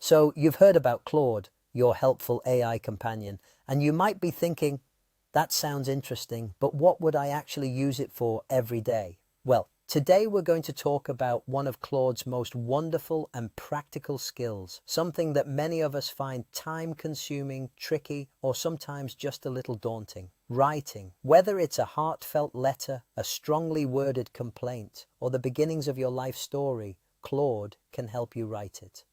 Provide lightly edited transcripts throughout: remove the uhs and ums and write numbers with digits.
So you've heard about Claude, your helpful AI companion, and you might be thinking, that sounds interesting, but what would I actually use it for every day? Well, today we're going to talk about one of Claude's most wonderful and practical skills, something that many of us find time-consuming, tricky, or sometimes just a little daunting. Writing. Whether it's a heartfelt letter, a strongly worded complaint, or the beginnings of your life story, Claude can help you write it.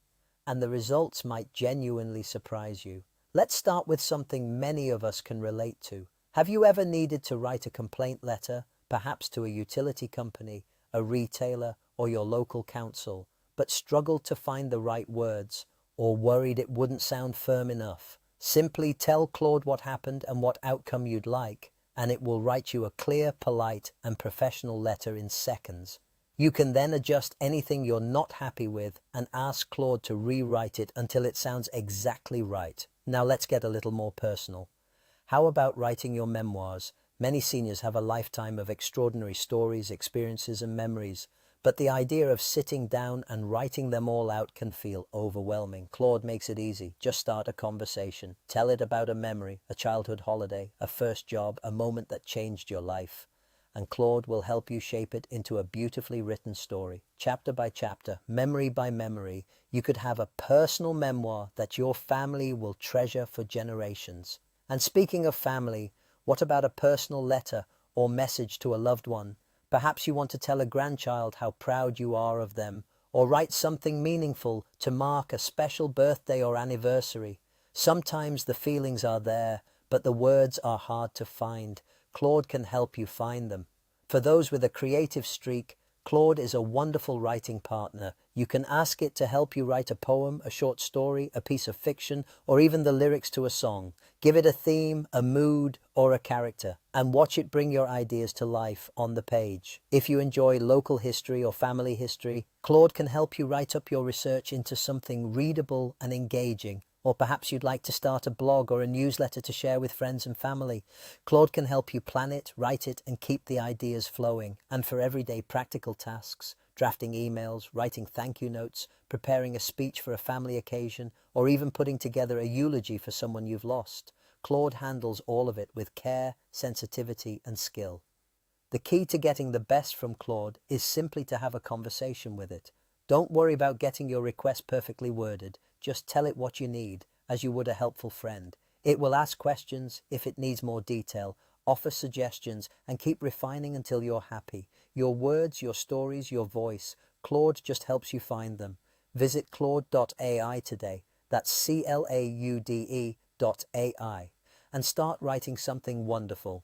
And the results might genuinely surprise you. Let's start with something many of us can relate to. Have you ever needed to write a complaint letter, perhaps to a utility company, a retailer, or your local council, but struggled to find the right words, or worried it wouldn't sound firm enough? Simply tell Claude what happened and what outcome you'd like, and it will write you a clear, polite, and professional letter in seconds. You can then adjust anything you're not happy with and ask Claude to rewrite it until it sounds exactly right. Now let's get a little more personal. How about writing your memoirs? Many seniors have a lifetime of extraordinary stories, experiences, and memories, but the idea of sitting down and writing them all out can feel overwhelming. Claude makes it easy. Just start a conversation. Tell it about a memory, a childhood holiday, a first job, a moment that changed your life. And Claude will help you shape it into a beautifully written story. Chapter by chapter, memory by memory, you could have a personal memoir that your family will treasure for generations. And speaking of family, what about a personal letter or message to a loved one? Perhaps you want to tell a grandchild how proud you are of them, or write something meaningful to mark a special birthday or anniversary. Sometimes the feelings are there, but the words are hard to find. Claude can help you find them. For those with a creative streak, Claude is a wonderful writing partner. You can ask it to help you write a poem, a short story, a piece of fiction, or even the lyrics to a song. Give it a theme, a mood, or a character, and watch it bring your ideas to life on the page. If you enjoy local history or family history, Claude can help you write up your research into something readable and engaging. Or perhaps you'd like to start a blog or a newsletter to share with friends and family. Claude can help you plan it, write it, and keep the ideas flowing. And for everyday practical tasks, drafting emails, writing thank you notes, preparing a speech for a family occasion, or even putting together a eulogy for someone you've lost, Claude handles all of it with care, sensitivity, and skill. The key to getting the best from Claude is simply to have a conversation with it. Don't worry about getting your request perfectly worded. Just tell it what you need, as you would a helpful friend. It will ask questions if it needs more detail, offer suggestions, and keep refining until you're happy. Your words, your stories, your voice. Claude just helps you find them. Visit claude.ai today. That's CLAUDE.ai. And start writing something wonderful.